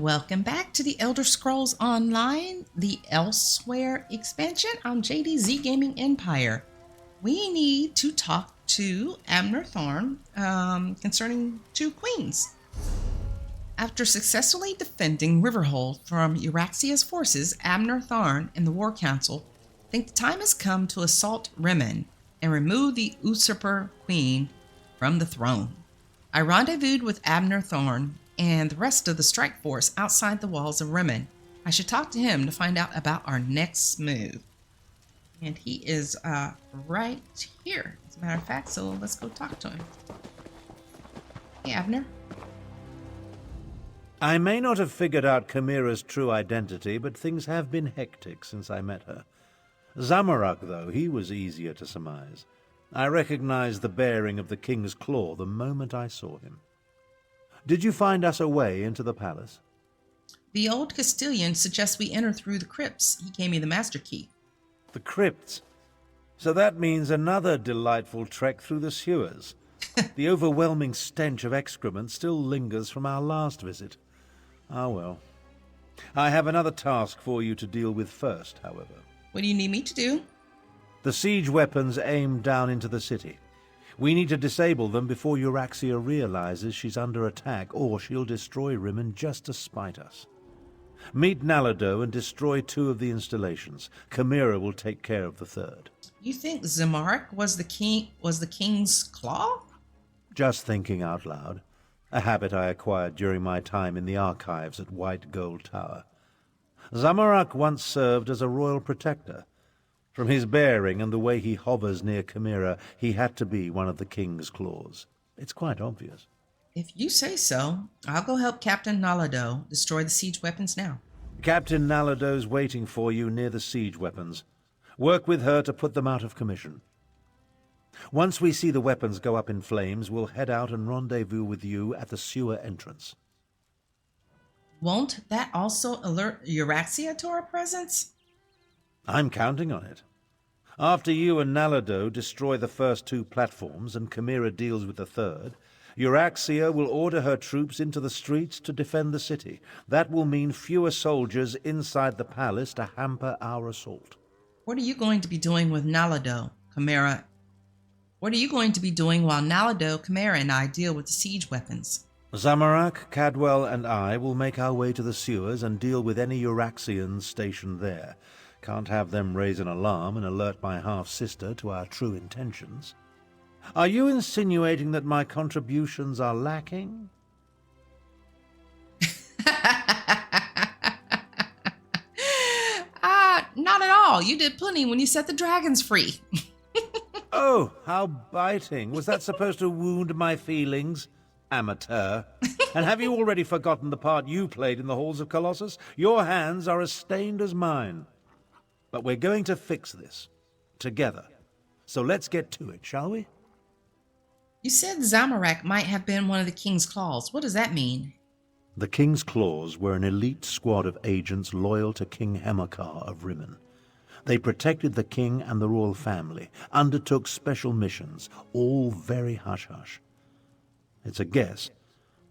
Welcome back to the Elder Scrolls Online, the Elsweyr expansion on JDZ Gaming Empire. We need to talk to Abner Thorn concerning two queens. After successfully defending Riverhold from Euraxia's forces, Abner Thorn and the War Council think the time has come to assault Rimmon and remove the usurper queen from the throne. I rendezvoused with Abner Thorn and the rest of the strike force outside the walls of Rimmon. I should talk to him to find out about our next move. And he is right here, as a matter of fact, so let's go talk to him. Hey, Abner. I may not have figured out Chimera's true identity, but things have been hectic since I met her. Zamorak, though, he was easier to surmise. I recognized the bearing of the King's Claw the moment I saw him. Did you find us a way into the palace? The old Castilian suggests we enter through the crypts. He gave me the master key. The crypts? So that means another delightful trek through the sewers. The overwhelming stench of excrement still lingers from our last visit. Ah, well. I have another task for you to deal with first, however. What do you need me to do? The siege weapons aimed down into the city. We need to disable them before Euraxia realizes she's under attack, or she'll destroy Rimmon just to spite us. Meet Nalado and destroy 2 of the installations. Chimera will take care of the 3rd. You think Zamorak was the King's Claw? Just thinking out loud. A habit I acquired during my time in the archives at White Gold Tower. Zamorak once served as a royal protector. From his bearing and the way he hovers near Chimera, he had to be one of the King's Claws. It's quite obvious. If you say so, I'll go help Captain Nalado destroy the siege weapons now. Captain Nalado's waiting for you near the siege weapons. Work with her to put them out of commission. Once we see the weapons go up in flames, we'll head out and rendezvous with you at the sewer entrance. Won't that also alert Euraxia to our presence? I'm counting on it. After you and Nalado destroy the first 2 platforms and Chimera deals with the 3rd, Euraxia will order her troops into the streets to defend the city. That will mean fewer soldiers inside the palace to hamper our assault. What are you going to be doing with Nalado, Chimera? What are you going to be doing while Nalado, Chimera, and I deal with the siege weapons? Zamorak, Cadwell, and I will make our way to the sewers and deal with any Euraxians stationed there. Can't have them raise an alarm and alert my half-sister to our true intentions. Are you insinuating that my contributions are lacking? Not at all. You did plenty when you set the dragons free. Oh, how biting. Was that supposed to wound my feelings? Amateur. And have you already forgotten the part you played in the halls of Colossus? Your hands are as stained as mine. But we're going to fix this. Together. So let's get to it, shall we? You said Zamorak might have been one of the King's Claws. What does that mean? The King's Claws were an elite squad of agents loyal to King Hemakar of Rimmon. They protected the king and the royal family, undertook special missions, all very hush-hush. It's a guess,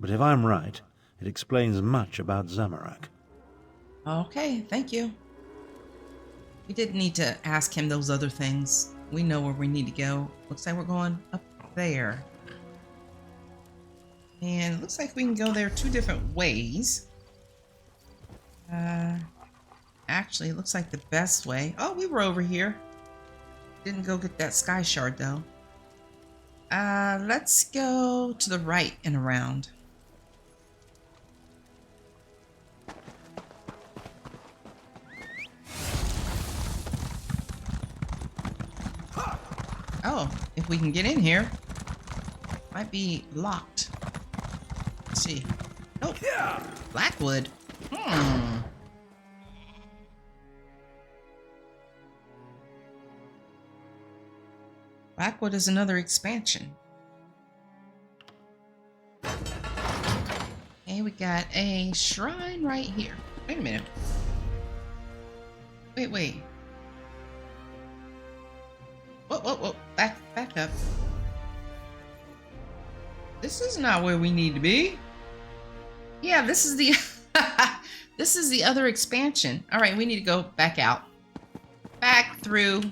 but if I'm right, it explains much about Zamorak. Okay, thank you. We didn't need to ask him those other things. We know where we need to go. Looks like we're going up there. And it looks like we can go there 2 different ways. Actually, it looks like the best way. Oh, we were over here. Didn't go get that sky shard, though. Let's go to the right and around. Oh, if we can get in here. Might be locked. Let's see. Oh, Blackwood. Blackwood is another expansion. Okay, we got a shrine right here. Wait a minute. Wait. Whoa. Back up. This is not where we need to be. Yeah, this is the This is the other expansion. All right, we need to go back out. Back through.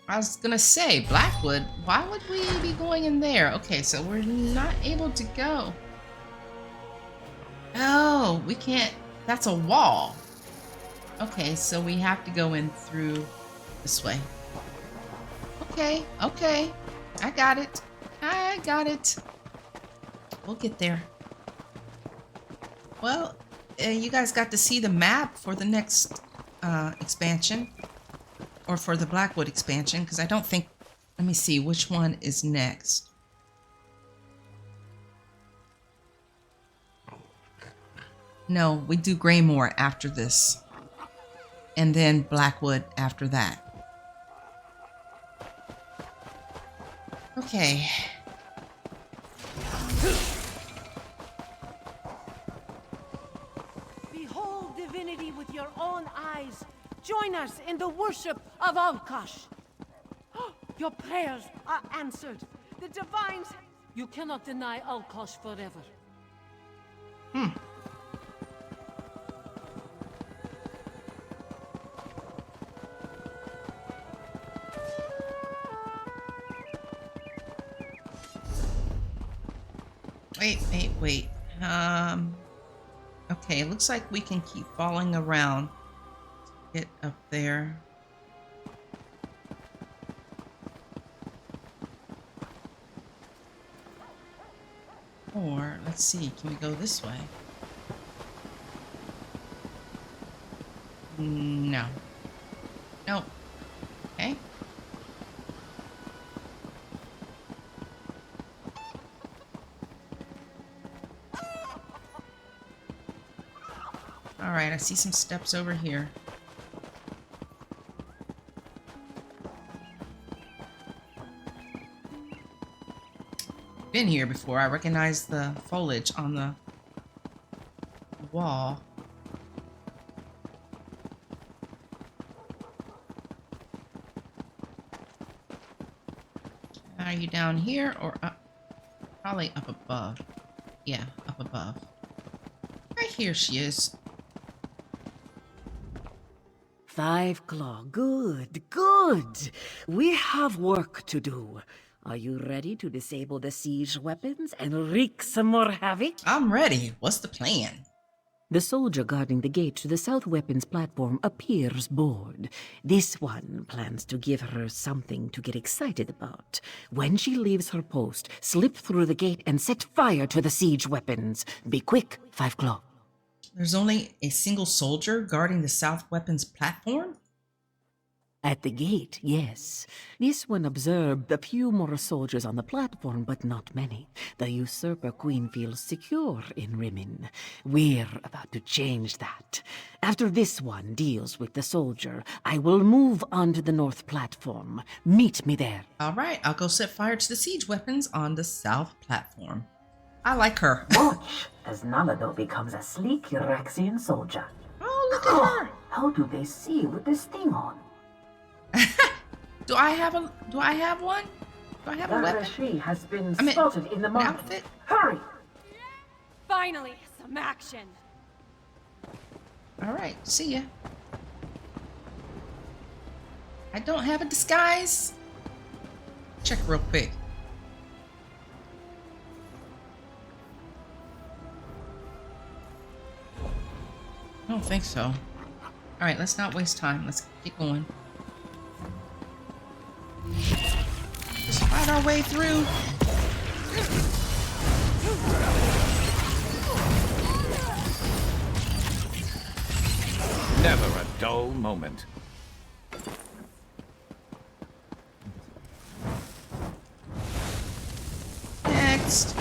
I was gonna say, Blackwood, why would we be going in there? Okay, so we're not able to go. Oh, we can't, that's a wall. Okay, so we have to go in through this way. Okay, okay, I got it. I got it. We'll get there. Well, you guys got to see the map for the next expansion. Or for the Blackwood expansion, because I don't think... Let me see, which one is next? No, we do Greymoor after this. And then Blackwood after that. Okay. Behold divinity with your own eyes. Join us in the worship of Alkosh. Your prayers are answered. The divines... You cannot deny Alkosh forever. Wait. Okay, it looks like we can keep falling around to get up there. Or, let's see, can we go this way? No. Nope. Okay. Alright, I see some steps over here. Been here before. I recognize the foliage on the wall. Are you down here or up? Probably up above. Yeah, up above. Right here she is. 5 Claw. Good, good. We have work to do. Are you ready to disable the siege weapons and wreak some more havoc? I'm ready. What's the plan? The soldier guarding the gate to the south weapons platform appears bored. This one plans to give her something to get excited about. When she leaves her post, slip through the gate and set fire to the siege weapons. Be quick, 5 Claw. There's only a single soldier guarding the south weapons platform? At the gate, yes. This one observed a few more soldiers on the platform, but not many. The usurper queen feels secure in Rimmon. We're about to change that. After this one deals with the soldier, I will move on to the north platform. Meet me there. All right, I'll go set fire to the siege weapons on the south platform. I like her. Watch as Namado becomes a sleek Uraxian soldier. Oh, look at her. How do they see with the sting on? Do I have one? Do I have a weapon? She has been I mean, spotted in the an market. outfit? Hurry! Finally, some action. All right, see ya. I don't have a disguise. Check real quick. I don't think so. All right, let's not waste time. Let's get going. Just fight our way through. Never a dull moment. Next.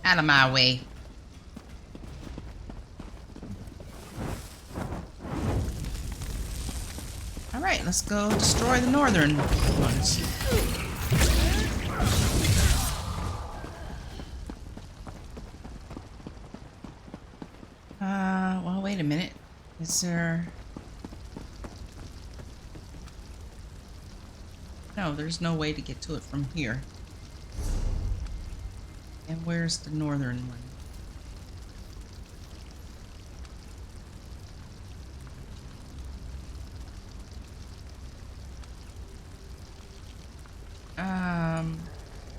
Out of my way. All right, let's go destroy the northern ones. Is there... No, there's no way to get to it from here. And where's the northern one?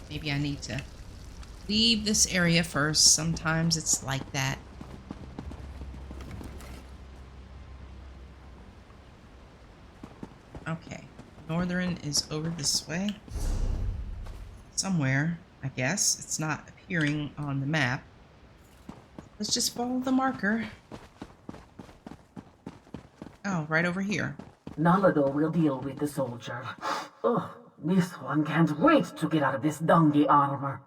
Maybe I need to leave this area first. Sometimes it's like that. Okay, northern is over this way. Somewhere, I guess. It's not appearing on the map. Let's just follow the marker. Oh, right over here. Nalado will deal with the soldier. Oh, this one can't wait to get out of this dungy armor.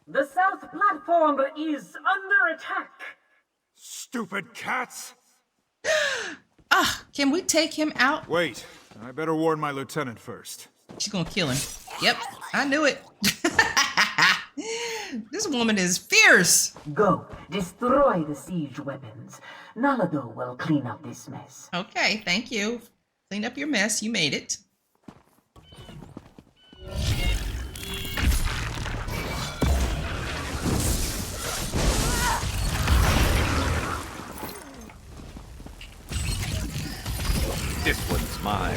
The south platform is under attack. Stupid cats! Ah, can we take him out? Wait, I better warn my lieutenant first. She's gonna kill him. Yep, I knew it. This woman is fierce. Go, destroy the siege weapons. Nalado will clean up this mess. Okay, thank you. Clean up your mess. You made it. This one's mine.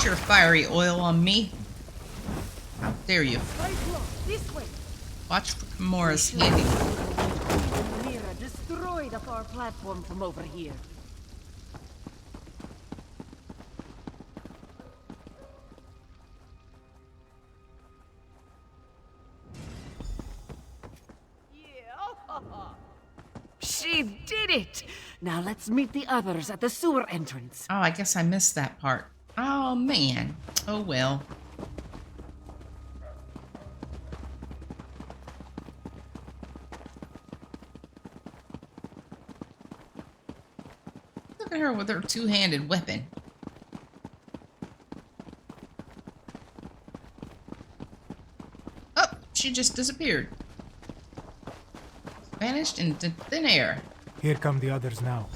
Your fiery oil on me. How dare you? This way. Watch for Kimura's handy. Mira destroyed up our platform from over here. She did it! Now let's meet the others at the sewer entrance. Oh, I guess I missed that part. Oh, man. Oh, well. Look at her with her two-handed weapon. Oh, she just disappeared. Vanished into thin air. Here come the others now.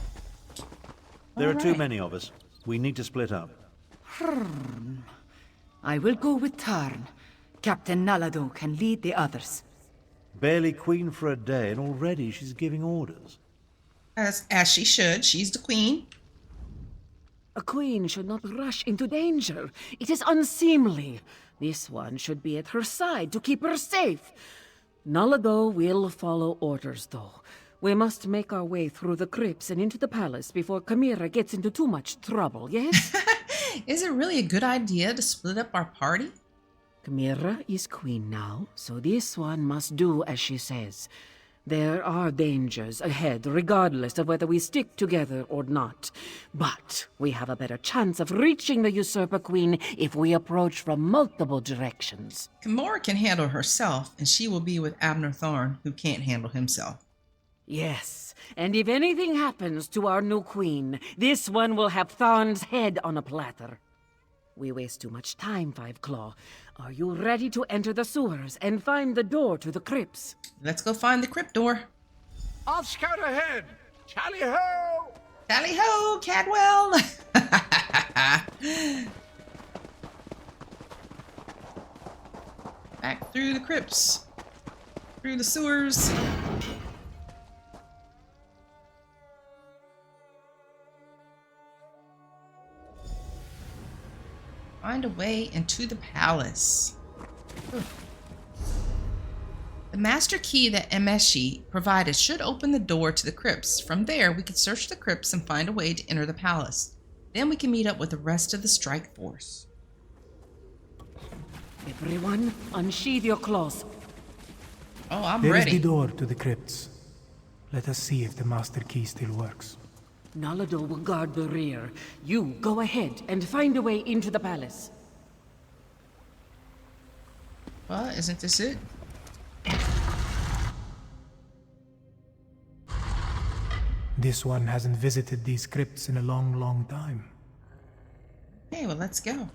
There are too Alright. many of us. We need to split up. I will go with Tarn. Captain Nalado can lead the others. Barely queen for a day, and already she's giving orders. As she should. She's the queen. A queen should not rush into danger. It is unseemly. This one should be at her side to keep her safe. Nalado will follow orders, though. We must make our way through the crypts and into the palace before Chimera gets into too much trouble, yes? Is it really a good idea to split up our party? Chimera is queen now, so this one must do as she says. There are dangers ahead, regardless of whether we stick together or not. But we have a better chance of reaching the Usurper Queen if we approach from multiple directions. Kimura can handle herself, and she will be with Abner Thorn, who can't handle himself. Yes, and if anything happens to our new queen, this one will have Thorn's head on a platter. We waste too much time, Five Claw. Are you ready to enter the sewers and find the door to the crypts? Let's go find the crypt door. I'll scout ahead! Tally-ho! Tally ho, Cadwell! Back through the crypts. Through the sewers. Find a way into the palace. The master key that Emeshi provided should open the door to the crypts. From there, we can search the crypts and find a way to enter the palace. Then we can meet up with the rest of the strike force. Everyone, unsheathe your claws. Oh, I'm There ready. is the door to the crypts. Let us see if the master key still works. Nalado will guard the rear. You go ahead and find a way into the palace. Well, isn't this it? This one hasn't visited these crypts in a long, long time. Okay, well, let's go.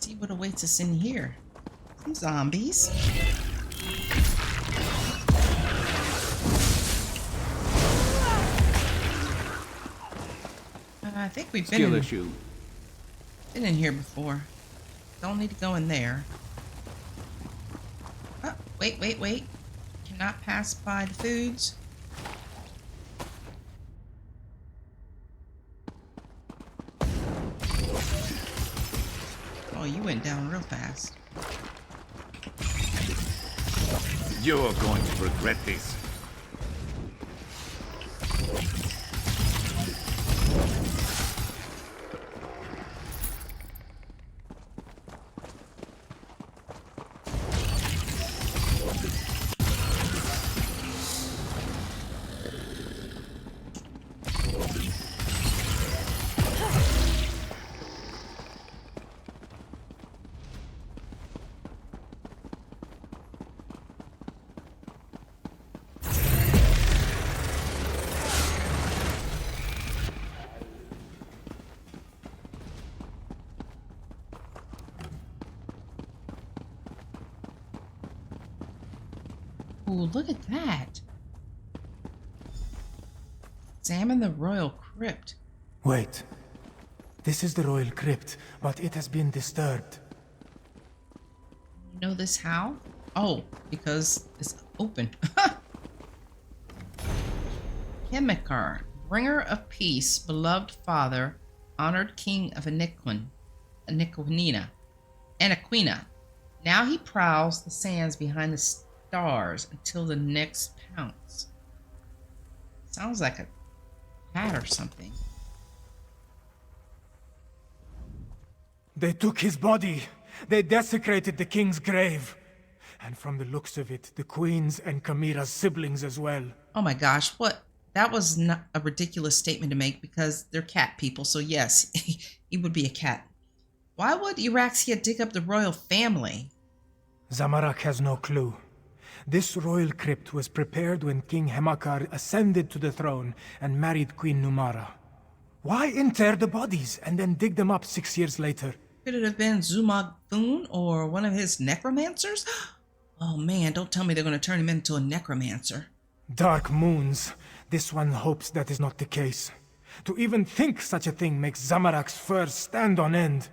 See what awaits us in here. Some zombies. I think we've Skill issue. been in here before. Don't need to go in there. Oh, wait. Cannot pass by the foods. Oh, you went down real fast. You're going to regret this. Ooh, look at that. Examine the royal crypt. Wait. This is the royal crypt, but it has been disturbed. You know this how? Oh, because it's open. Hemikar, bringer of peace, beloved father, honored king of Aniquina. Now he prowls the sands behind the stars until the next pounce. Sounds like a hat or something. They took his body. They desecrated the king's grave. And from the looks of it, the queen's and Camira's siblings as well. Oh my gosh, what? That was not a ridiculous statement to make because they're cat people, so yes, he would be a cat. Why would Euraxia dig up the royal family? Zamorak has no clue. This royal crypt was prepared when King Hemikar ascended to the throne and married Queen Numara. Why inter the bodies and then dig them up 6 years later? Could it have been Zumag Thun or one of his necromancers? Oh man, don't tell me they're going to turn him into a necromancer. Dark moons. This one hopes that is not the case. To even think such a thing makes Zamorak's fur stand on end.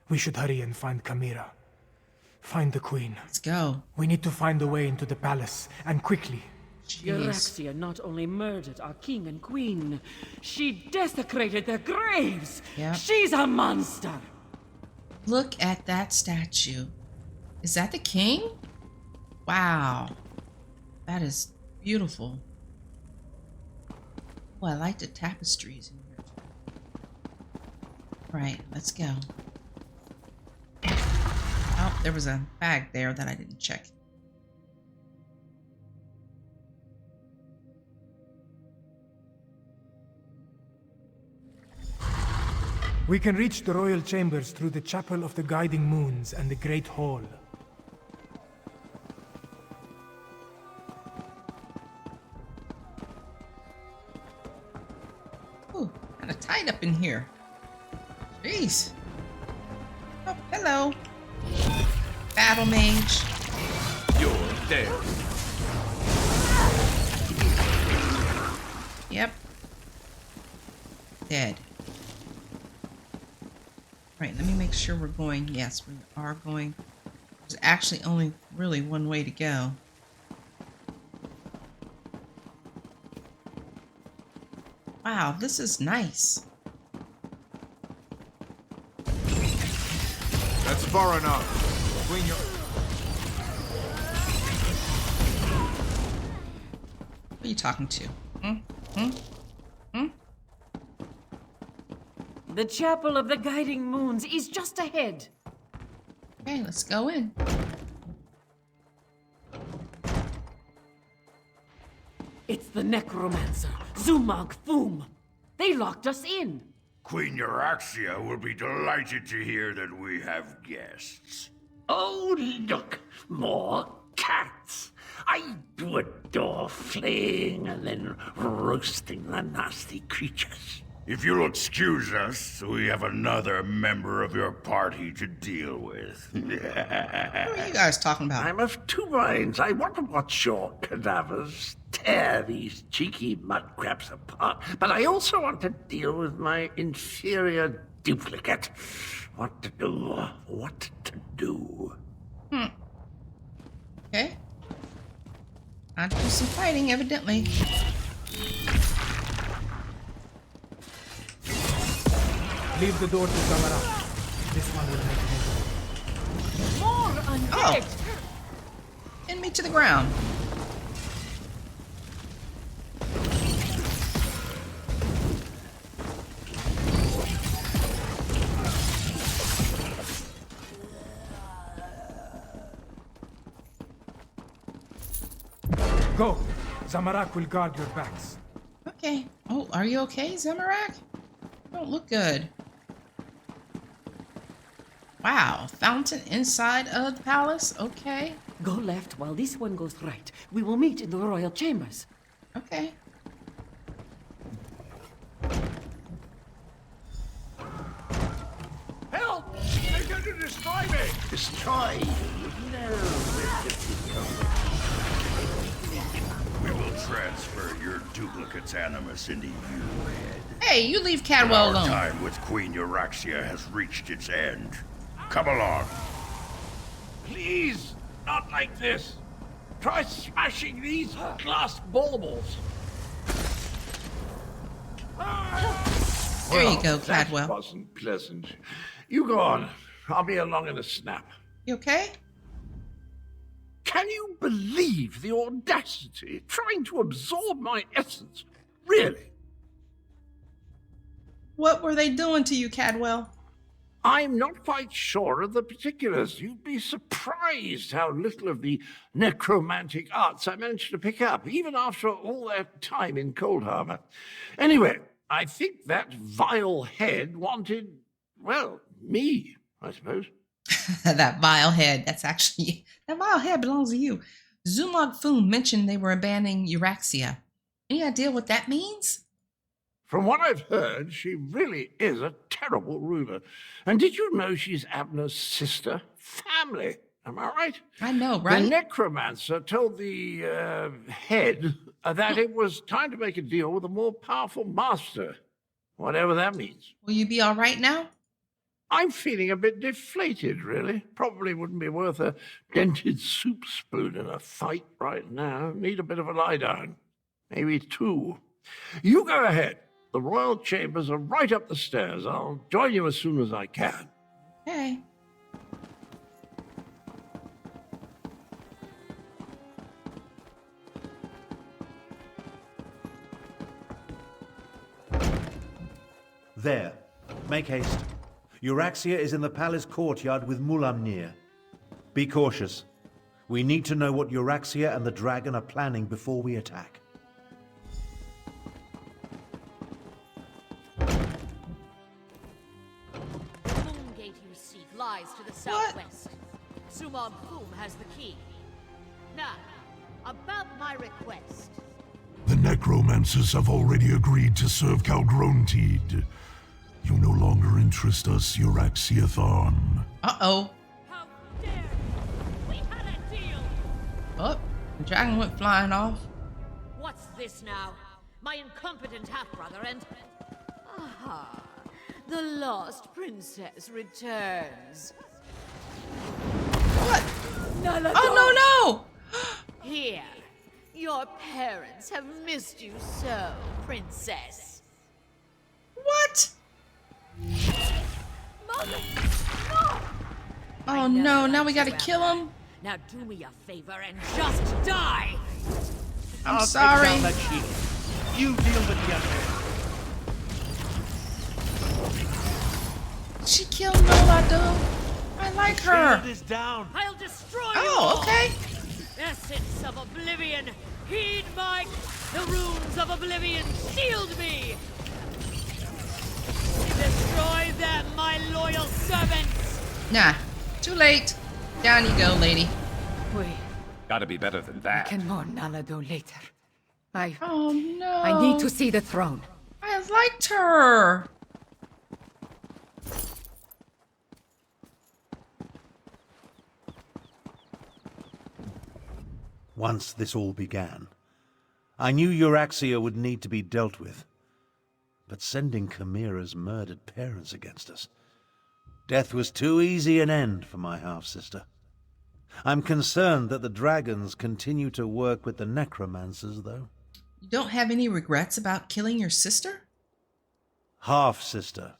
We should hurry and find Camira. Find the queen. Let's go. We need to find a way into the palace, and quickly. Euraxia not only murdered our king and queen, she desecrated their graves! Yep. She's a monster! Look at that statue. Is that the king? Wow. That is beautiful. Oh, I like the tapestries in here. Right, let's go. Oh, there was a bag there that I didn't check. We can reach the royal chambers through the Chapel of the Guiding Moons and the Great Hall. Ooh, kind of tight up in here. Jeez. Oh, hello. Battle mage. You're dead. Yep. Dead. Right, let me make sure we're going. Yes, we are going. There's actually only really one way to go. Wow, this is nice. That's far enough. Clean your... Who are you talking to? The Chapel of the Guiding Moons is just ahead. Okay, let's go in. It's the necromancer, Zumag Foom. They locked us in. Queen Euraxia will be delighted to hear that we have guests. Oh, look, more cats. I do adore flaying and then roasting the nasty creatures. If you'll excuse us, we have another member of your party to deal with. Who are you guys talking about? I'm of two minds. I want to watch your cadavers tear these cheeky mudcrabs apart, but I also want to deal with my inferior duplicate. What to do? What to do? Okay. Time to do some fighting, evidently. Leave the door to Zamara. This one will make More undead! Pin me to the ground. Go! Zamarak will guard your backs. Okay. Oh, are you okay, Zemarak? Don't look good. Wow, fountain inside of the palace? Okay. Go left while this one goes right. We will meet in the royal chambers. Okay. Help! They're going to destroy me! Destroy you? No. We will transfer your duplicate's animus into you, Ed. Hey, you leave Cadwell Our alone. time with Queen Euraxia has reached its end. Come along. Please, not like this. Try smashing these glass baubles. There you go, That Cadwell. wasn't pleasant. You go on. I'll be along in a snap. You okay? Can you believe the audacity trying to absorb my essence? Really? What were they doing to you, Cadwell? I'm not quite sure of the particulars. You'd be surprised how little of the necromantic arts I managed to pick up, even after all that time in Cold Harbor. Anyway, I think that vile head wanted, well, me, I suppose. That vile head. That vile head belongs to you. Zumag Foom mentioned they were abandoning Euraxia. Any idea what that means? From what I've heard, she really is a terrible ruler. And did you know she's Abner's sister? Family, am I right? I know, right? The necromancer told the head that it was time to make a deal with a more powerful master, whatever that means. Will you be all right now? I'm feeling a bit deflated, really. Probably wouldn't be worth a dented soup spoon in a fight right now. Need a bit of a lie down. Maybe two. You go ahead. The royal chambers are right up the stairs. I'll join you as soon as I can. Okay. There. Make haste. Euraxia is in the palace courtyard with Mulamnir. Be cautious. We need to know what Euraxia and the dragon are planning before we attack. The moon gate you seek lies to the southwest. Zumag Foom has the key. Now, about my request. The necromancers have already agreed to serve Calgrontid. You no longer interest us, Euraxia Tharn. Uh-oh. How dare you! We had a deal! Oh, the dragon went flying off. What's this now? My incompetent half-brother and... Aha! The lost princess returns. What? Nala, Oh, no! Here. Your parents have missed you so, princess. What? Mother! No! Oh no, now we gotta kill him? Now do me a favor and just die! I'm sorry. Take down that shield. You deal with the other. She killed Nolado. I like her. Shield is down. I'll destroy you! Oh, okay. Essence of oblivion, heed my... The runes of oblivion shield me! Destroy them, my loyal servants! Nah, too late. Down you go, lady. Wait, Gotta be better than that. can mourn Nalado later. Oh no. I need to see the throne. I liked her. Once this all began, I knew Euraxia would need to be dealt with. But sending Chimera's murdered parents against us, death was too easy an end for my half-sister. I'm concerned that the dragons continue to work with the necromancers, though. You don't have any regrets about killing your sister? Half-sister.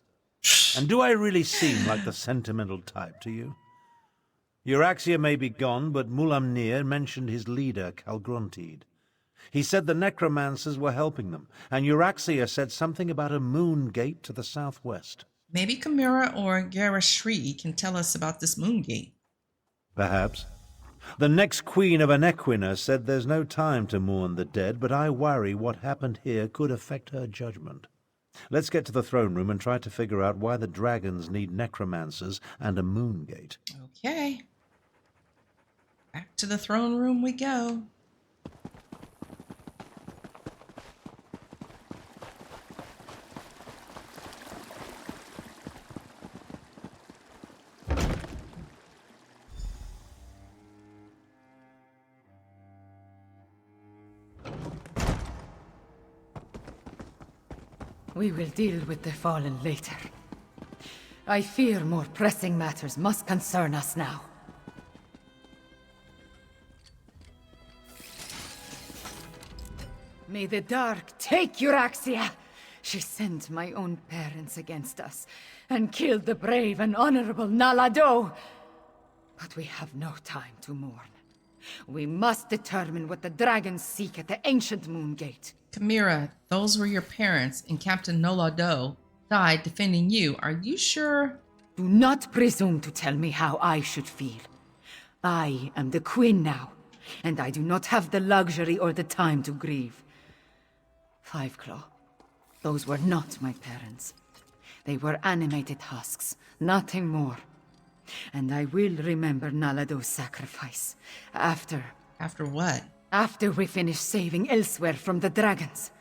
And do I really seem like the sentimental type to you? Euraxia may be gone, but Mulamnir mentioned his leader, Calgrontide. He said the necromancers were helping them, and Euraxia said something about a moon gate to the southwest. Maybe Chimera or Garashri can tell us about this moon gate. Perhaps. The next queen of Anequina said there's no time to mourn the dead, but I worry what happened here could affect her judgment. Let's get to the throne room and try to figure out why the dragons need necromancers and a moon gate. Okay. Back to the throne room we go. We will deal with the fallen later. I fear more pressing matters must concern us now. May the dark take Euraxia! She sent my own parents against us, and killed the brave and honorable Nalado! But we have no time to mourn. We must determine what the dragons seek at the ancient moon gate. Chimera, those were your parents, and Captain Nolado died defending you. Are you sure? Do not presume to tell me how I should feel. I am the queen now, and I do not have the luxury or the time to grieve. Fiveclaw, those were not my parents. They were animated husks, nothing more. And I will remember Nalado's sacrifice. After what? After we finish saving Elsweyr from the dragons.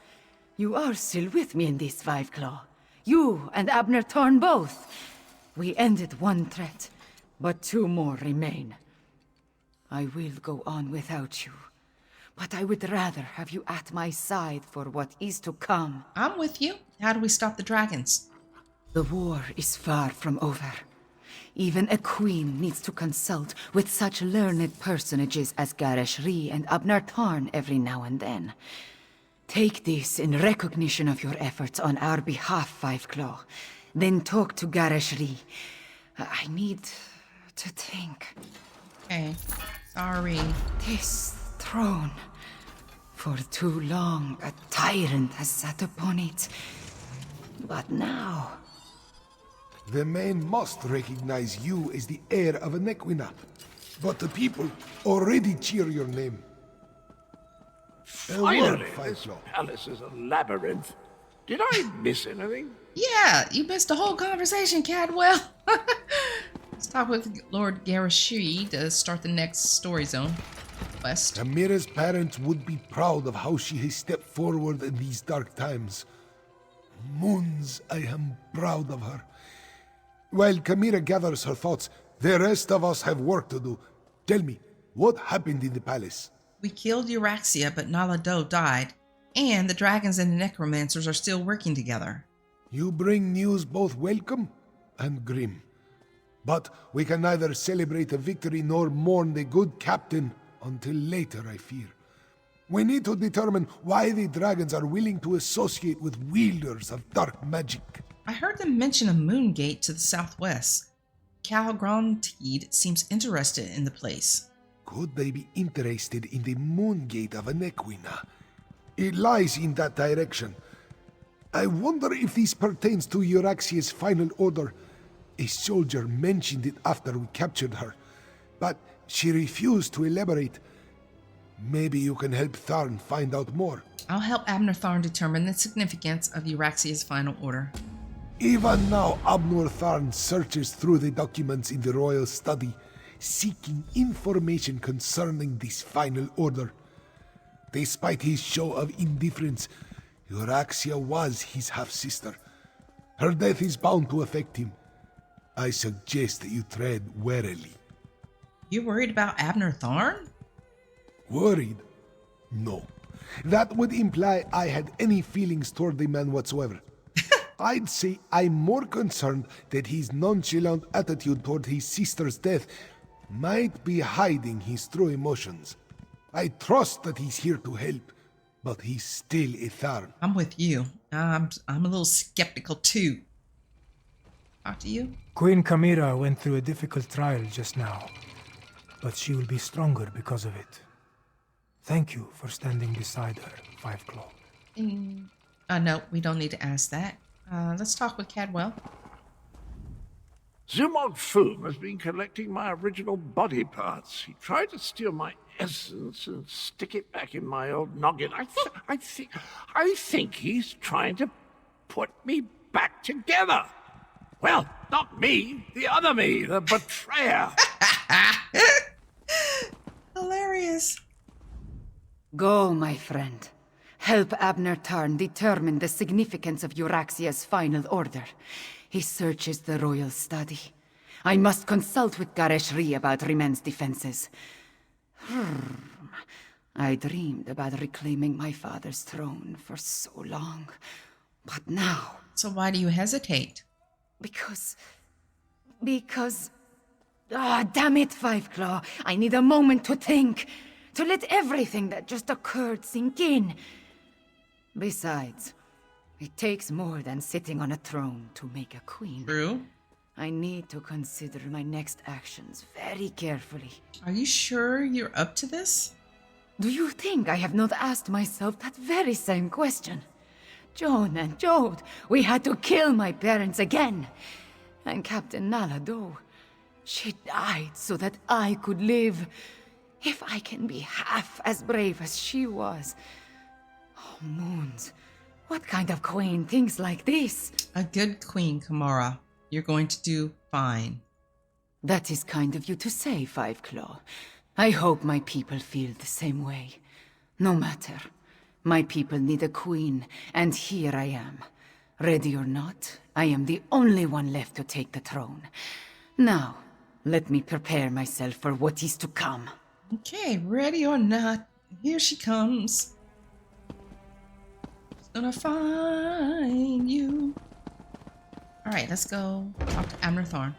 You are still with me in this, Fiveclaw. You and Abner Thorn both. We ended one threat, but two more remain. I will go on without you, but I would rather have you at my side for what is to come. I'm with you. How do we stop the dragons? The war is far from over. Even a queen needs to consult with such learned personages as Garashri and Abner Thorn every now and then. Take this in recognition of your efforts on our behalf, Fiveclaw. Then talk to Garashri. I need to think. Okay, sorry. This throne. For too long, a tyrant has sat upon it. But now... The men must recognize you as the heir of Anequina. But the people already cheer your name. Finally, this palace is a labyrinth. Did I miss anything? Yeah, you missed the whole conversation, Cadwell. Let's talk with Lord Garashri to start the next story zone. West. Chimera's parents would be proud of how she has stepped forward in these dark times. Moons, I am proud of her. While Chimera gathers her thoughts, the rest of us have work to do. Tell me, what happened in the palace? We killed Euraxia, but Nalado died. And the dragons and the necromancers are still working together. You bring news both welcome and grim. But we can neither celebrate a victory nor mourn the good captain until later, I fear. We need to determine why the dragons are willing to associate with wielders of dark magic. I heard them mention a moon gate to the southwest. Cal Gronteed seems interested in the place. Could they be interested in the moon gate of Nequina? It lies in that direction. I wonder if this pertains to Euraxia's final order. A soldier mentioned it after we captured her, but she refused to elaborate. Maybe you can help Tharn find out more. I'll help Abner Tharn determine the significance of Euraxia's final order. Even now, Abner Tharn searches through the documents in the royal study, seeking information concerning this final order. Despite his show of indifference, Euraxia was his half-sister. Her death is bound to affect him. I suggest that you tread warily. You worried about Abner Tharn? Worried? No. That would imply I had any feelings toward the man whatsoever. I'd say I'm more concerned that his nonchalant attitude toward his sister's death might be hiding his true emotions. I trust that he's here to help, but he's still a Tharn. I'm with you. I'm a little skeptical too. Talk to you? Queen Kamira went through a difficult trial just now, but she will be stronger because of it. Thank you for standing beside her, Five Claw. No, we don't need to ask that. Let's talk with Cadwell. Zumog Foom has been collecting my original body parts. He tried to steal my essence and stick it back in my old noggin. I think he's trying to put me back together. Well, not me, the other me, the betrayer. Hilarious. Go, my friend. Help Abner Tharn determine the significance of Euraxia's final order. He searches the royal study. I must consult with Gareshri about Rimen's defenses. I dreamed about reclaiming my father's throne for so long. But now... So why do you hesitate? Because... damn it, Five Claw. I need a moment to think. To let everything that just occurred sink in. Besides, it takes more than sitting on a throne to make a queen. True. I need to consider my next actions very carefully. Are you sure you're up to this? Do you think I have not asked myself that very same question? Joan and Jode, we had to kill my parents again. And Captain Nalado, she died so that I could live. If I can be half as brave as she was. Oh, Moons. What kind of queen thinks like this? A good queen, Kamara. You're going to do fine. That is kind of you to say, Five Claw. I hope my people feel the same way. No matter. My people need a queen, and here I am. Ready or not, I am the only one left to take the throne. Now, let me prepare myself for what is to come. Okay, ready or not, here she comes. She's gonna find you. Alright, let's go talk to Abner Tharn.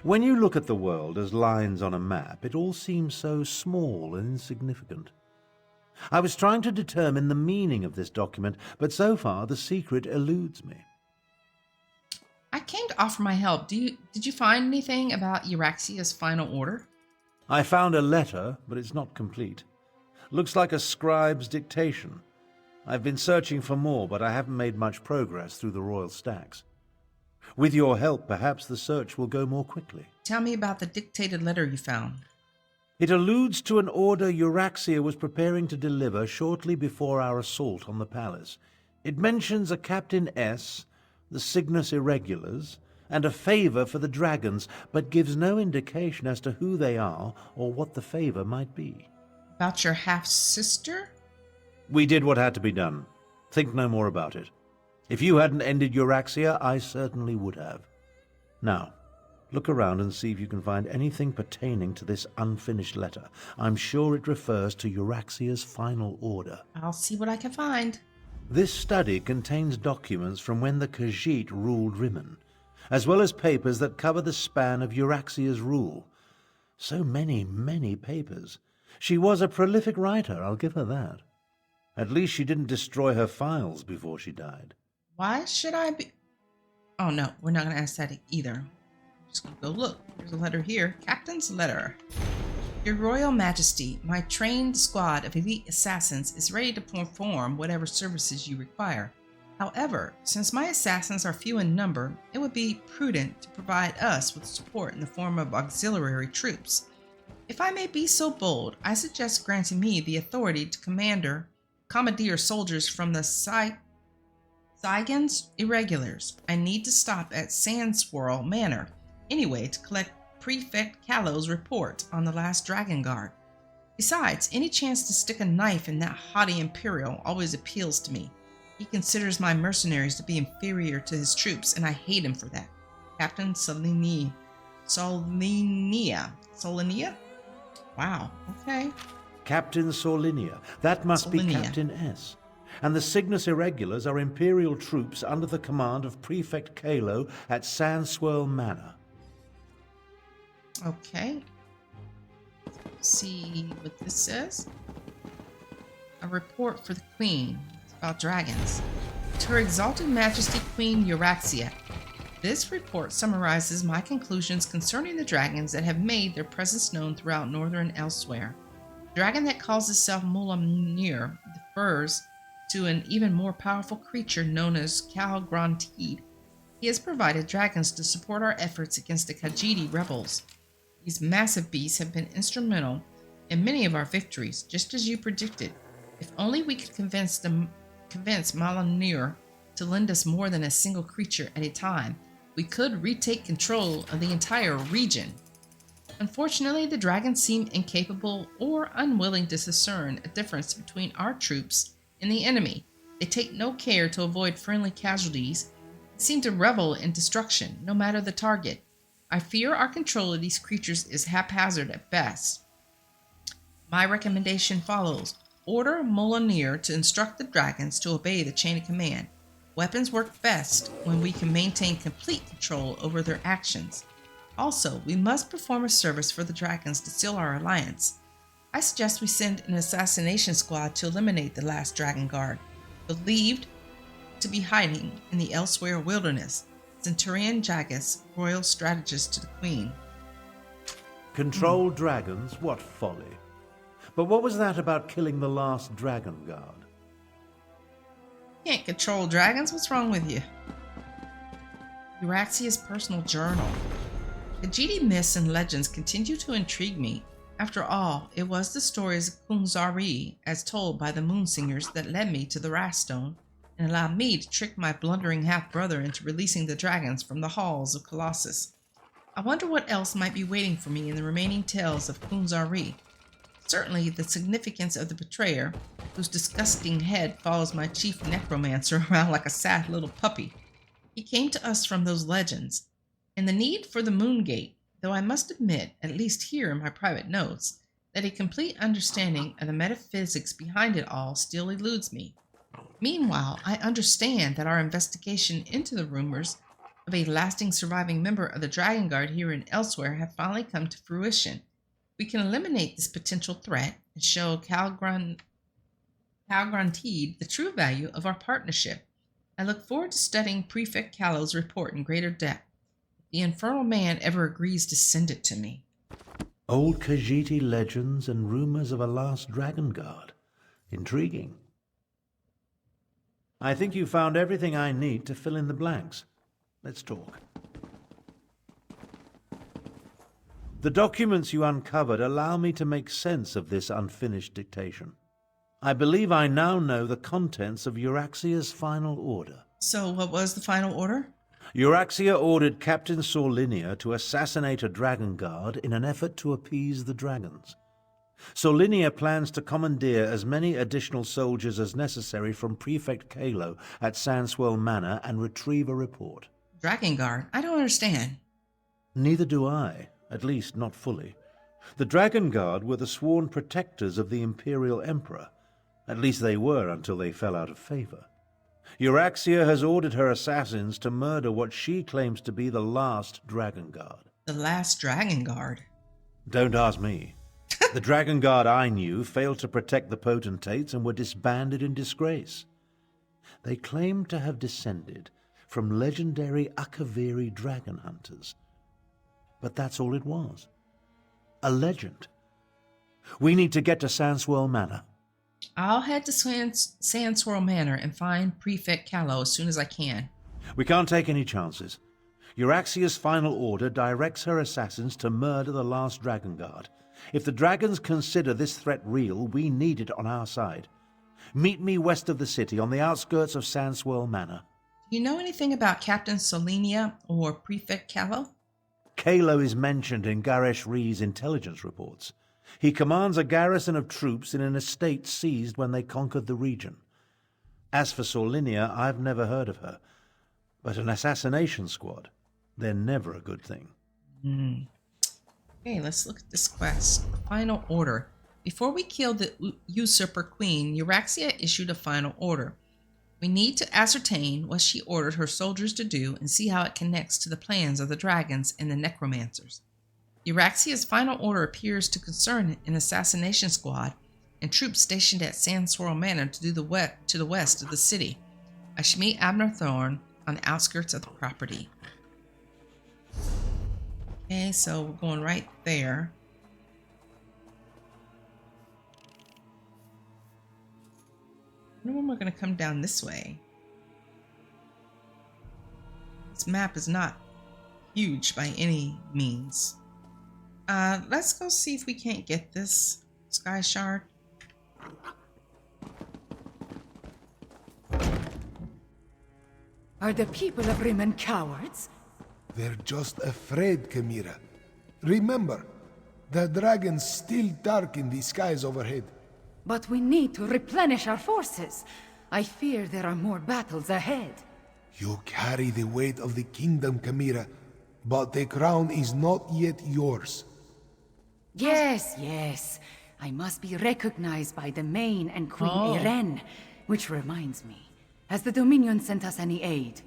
When you look at the world as lines on a map, it all seems so small and insignificant. I was trying to determine the meaning of this document, but so far the secret eludes me. I came to offer my help. Did you find anything about Euraxia's final order? I found a letter, but it's not complete. Looks like a scribe's dictation. I've been searching for more, but I haven't made much progress through the royal stacks. With your help, perhaps the search will go more quickly. Tell me about the dictated letter you found. It alludes to an order Euraxia was preparing to deliver shortly before our assault on the palace. It mentions a Captain S., the Cygnus Irregulars, and a favor for the dragons, but gives no indication as to who they are or what the favor might be. About your half-sister? We did what had to be done. Think no more about it. If you hadn't ended Euraxia, I certainly would have. Now, look around and see if you can find anything pertaining to this unfinished letter. I'm sure it refers to Euraxia's final order. I'll see what I can find. This study contains documents from when the Khajiit ruled Rimmon, as well as papers that cover the span of Euraxia's rule. So many, many papers. She was a prolific writer, I'll give her that. At least she didn't destroy her files before she died. Why should I be... Oh, no, we're not going to ask that either. I'm just going to go look. There's a letter here. Captain's letter. Your Royal Majesty, my trained squad of elite assassins is ready to perform whatever services you require. However, since my assassins are few in number, it would be prudent to provide us with support in the form of auxiliary troops. If I may be so bold, I suggest granting me the authority to commandeer soldiers from the Zygon's irregulars. I need to stop at Sandswirl Manor anyway to collect Prefect Callow's report on the last Dragon Guard. Besides, any chance to stick a knife in that haughty Imperial always appeals to me. He considers my mercenaries to be inferior to his troops, and I hate him for that. Captain Solinia. Wow, okay. Captain Solinia. That must be Captain S. And the Cygnus Irregulars are Imperial troops under the command of Prefect Callow at Sandswirl Manor. Okay. Let's see what this says. A report for the Queen. It's about dragons. To Her Exalted Majesty Queen Euraxia. This report summarizes my conclusions concerning the dragons that have made their presence known throughout northern Elsweyr. The dragon that calls itself Mulamnir refers to an even more powerful creature known as Calgronteed. He has provided dragons to support our efforts against the Khajiit rebels. These massive beasts have been instrumental in many of our victories, just as you predicted. If only we could convince Mulamnir to lend us more than a single creature at a time, we could retake control of the entire region. Unfortunately, the dragons seem incapable or unwilling to discern a difference between our troops and the enemy. They take no care to avoid friendly casualties and seem to revel in destruction, no matter the target. I fear our control of these creatures is haphazard at best. My recommendation follows. Order Mulamnir to instruct the dragons to obey the chain of command. Weapons work best when we can maintain complete control over their actions. Also, we must perform a service for the dragons to seal our alliance. I suggest we send an assassination squad to eliminate the last Dragon Guard, believed to be hiding in the Elsweyr wilderness. Centurion Jagus, royal strategist to the Queen. Control dragons? What folly. But what was that about killing the last Dragon Guard? Can't control dragons? What's wrong with you? Euraxia's personal journal. Khajiit myths and legends continue to intrigue me. After all, it was the stories of Kunzari, as told by the Moonsingers, that led me to the Raststone and allowed me to trick my blundering half-brother into releasing the dragons from the halls of Colossus. I wonder what else might be waiting for me in the remaining tales of Kunzari. Certainly the significance of the betrayer, whose disgusting head follows my chief necromancer around like a sad little puppy. He came to us from those legends. And the need for the Moongate, though I must admit, at least here in my private notes, that a complete understanding of the metaphysics behind it all still eludes me. Meanwhile, I understand that our investigation into the rumors of a lasting surviving member of the Dragon Guard here in Elsweyr have finally come to fruition. We can eliminate this potential threat and show Calgronteed the true value of our partnership. I look forward to studying Prefect Callow's report in greater depth. If the infernal man ever agrees to send it to me. Old Khajiit legends and rumors of a last Dragon Guard. Intriguing. I think you found everything I need to fill in the blanks. Let's talk. The documents you uncovered allow me to make sense of this unfinished dictation. I believe I now know the contents of Euraxia's final order. So what was the final order? Euraxia ordered Captain Solinia to assassinate a dragon guard in an effort to appease the dragons. Solinia plans to commandeer as many additional soldiers as necessary from Prefect Callow at Sandswirl Manor and retrieve a report. Dragon Guard? I don't understand. Neither do I, at least not fully. The Dragon Guard were the sworn protectors of the Imperial Emperor. At least they were until they fell out of favor. Euraxia has ordered her assassins to murder what she claims to be the last Dragon Guard. The last Dragon Guard? Don't ask me. The Dragon Guard I knew failed to protect the potentates and were disbanded in disgrace. They claim to have descended from legendary Akaviri dragon hunters. But that's all it was. A legend. We need to get to Sandswirl Manor. I'll head to Sandswirl Manor and find Prefect Callow as soon as I can. We can't take any chances. Euraxia's final order directs her assassins to murder the last Dragon Guard. If the dragons consider this threat real, we need it on our side. Meet me west of the city, on the outskirts of Sandswirl Manor. Do you know anything about Captain Solenia or Prefect Callow? Kalo is mentioned in Garesh Ree's intelligence reports. He commands a garrison of troops in an estate seized when they conquered the region. As for Solinia, I've never heard of her. But an assassination squad, they're never a good thing. Okay, let's look at this quest. The final order. Before we killed the usurper queen, Euraxia issued a final order. We need to ascertain what she ordered her soldiers to do and see how it connects to the plans of the dragons and the necromancers. Euraxia's final order appears to concern an assassination squad and troops stationed at Sandswirl Manor to the west of the city. I should meet Abner Thorn on the outskirts of the property. Okay, so we're going right there. I wonder when we're going to come down this way. This map is not huge by any means. Let's go see if we can't get this Sky Shard. Are the people of Rimmon cowards? They're just afraid, Chimera. Remember, the dragons still darken the skies overhead. But we need to replenish our forces. I fear there are more battles ahead. You carry the weight of the kingdom, Chimera, but the crown is not yet yours. Yes, yes. I must be recognized by the Main and Queen Irene. Which reminds me, has the Dominion sent us any aid?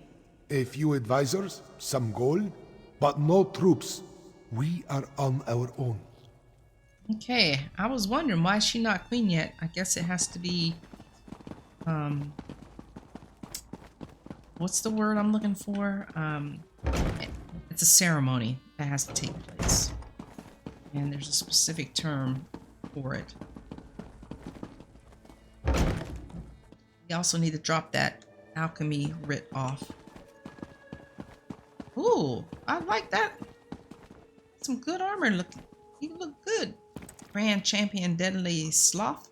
A few advisors, some gold, but no troops. We are on our own. Okay, I was wondering why is she not queen yet. I guess it has to be, what's the word I'm looking for? It's a ceremony that has to take place. And there's a specific term for it. We also need to drop that alchemy writ off. Ooh, I like that. Some good armor. Look, you look good. Grand Champion Deadly Sloth.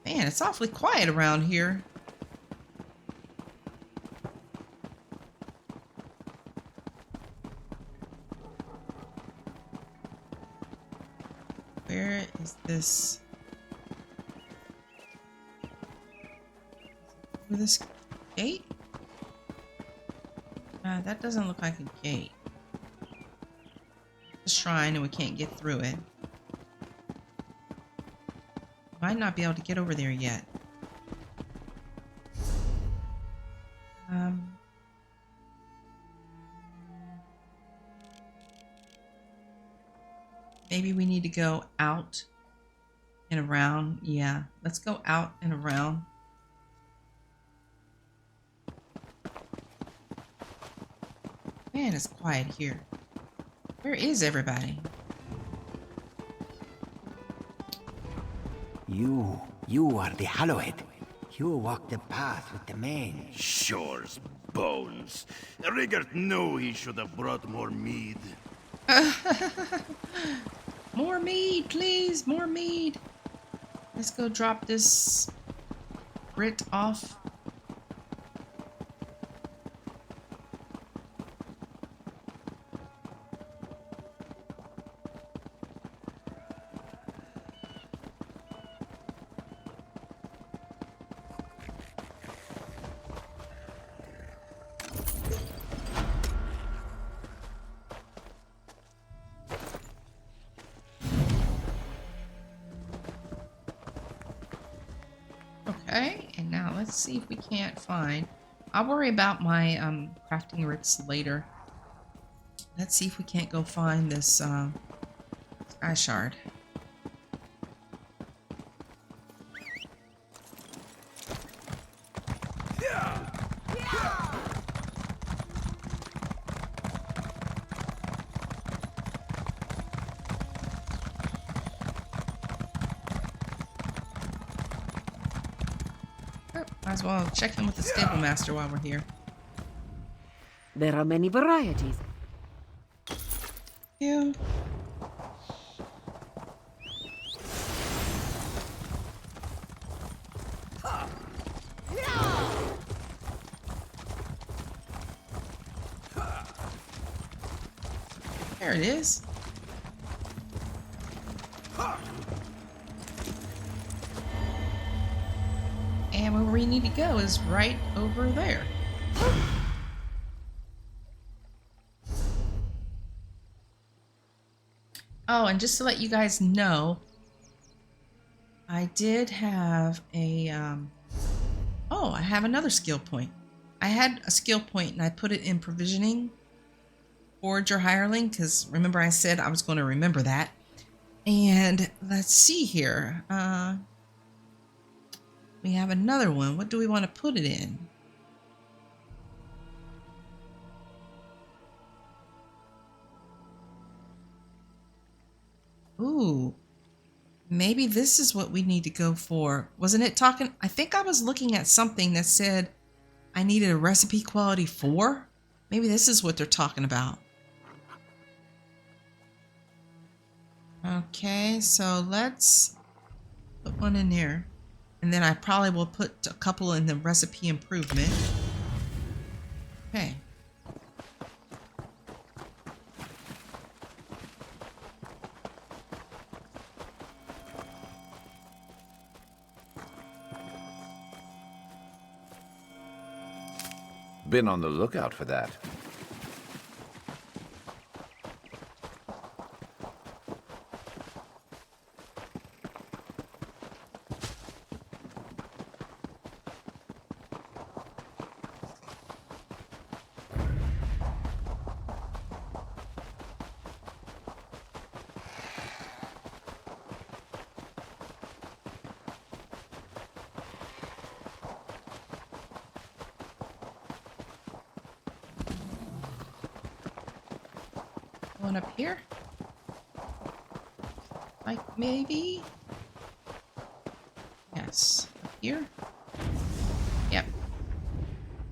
Man, it's awfully quiet around here. Where is this? Over this gate? That doesn't look like a gate. It's a shrine and we can't get through it. Might not be able to get over there yet. Maybe we need to go out and around. Yeah, let's go out and around. Man, it's quiet here. Where is everybody? You are the Hallowhead. You walk the path with the Main. Shore's bones. Rigert knew he should have brought more mead. More mead, please. More mead. Let's go drop this Brit off. Okay, and now let's see if we can't find. I'll worry about my crafting writs later. Let's see if we can't go find this sky shard. Might as well check in with the stable master while we're here. There are many varieties. Yeah. There it is. And where we need to go is right over there. Oh, and just to let you guys know, I did have a, oh, I have another skill point. I had a skill point and I put it in provisioning. Forge your hireling, because remember I said I was going to remember that. And let's see here. We have another one. What do we want to put it in? Ooh, maybe this is what we need to go for. Wasn't it talking? I think I was looking at something that said I needed a recipe quality 4. Maybe this is what they're talking about. Okay, so let's put one in there. And then I probably will put a couple in the recipe improvement. Okay. Been on the lookout for that. One up here. Like maybe. Yes. Up here. Yep.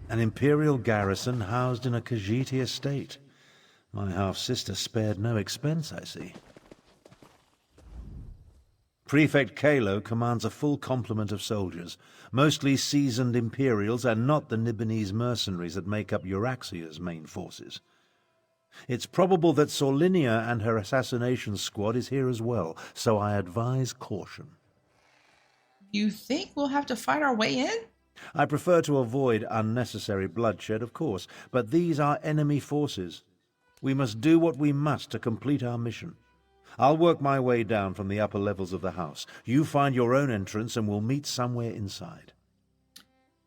An Imperial garrison housed in a Khajiiti estate. My half-sister spared no expense, I see. Prefect Kalo commands a full complement of soldiers, mostly seasoned Imperials and not the Nibonese mercenaries that make up Euraxia's main forces. It's probable that Solinia and her assassination squad is here as well, so I advise caution. You think we'll have to fight our way in? I prefer to avoid unnecessary bloodshed, of course, but these are enemy forces. We must do what we must to complete our mission. I'll work my way down from the upper levels of the house. You find your own entrance and we'll meet somewhere inside.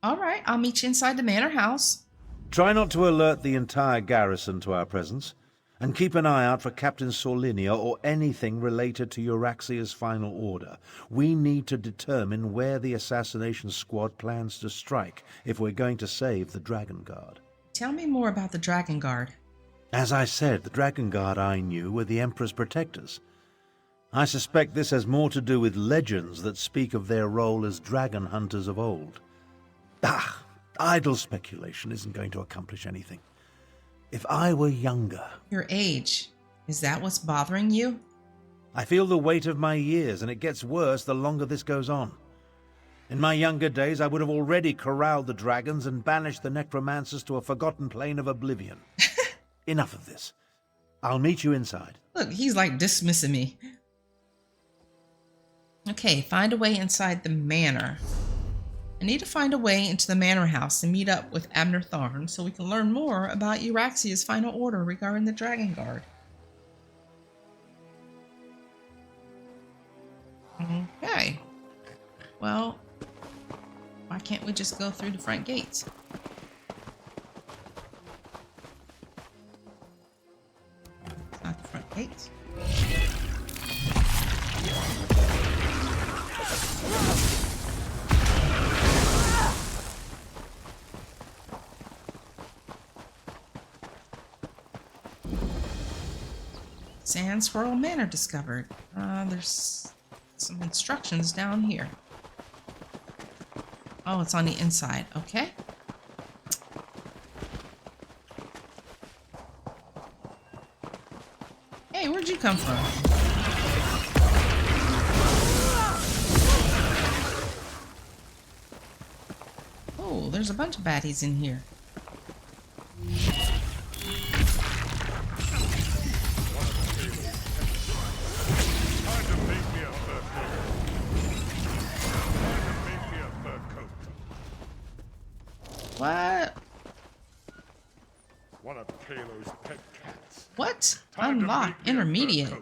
All right, I'll meet you inside the manor house. Try not to alert the entire garrison to our presence, and keep an eye out for Captain Solinia or anything related to Euraxia's final order. We need to determine where the assassination squad plans to strike if we're going to save the Dragon Guard. Tell me more about the Dragon Guard. As I said, the Dragon Guard I knew were the Emperor's protectors. I suspect this has more to do with legends that speak of their role as dragon hunters of old. Idle speculation isn't going to accomplish anything. If I were younger... Your age. Is that what's bothering you? I feel the weight of my years, and it gets worse the longer this goes on. In my younger days, I would have already corralled the dragons and banished the necromancers to a forgotten plane of oblivion. Enough of this. I'll meet you inside. Look, he's like dismissing me. Okay, find a way inside the manor. I need to find a way into the manor house and meet up with Abner Tharn so we can learn more about Euraxia's final order regarding the Dragon Guard. Okay. Well, why can't we just go through the front gates? Eight. Sand Swirl Manor discovered. There's some instructions down here. Oh, it's on the inside. Okay. Hey, where'd you come from? Oh, there's a bunch of baddies in here. What? One of Kalo's pet cats. What? Unlock intermediate.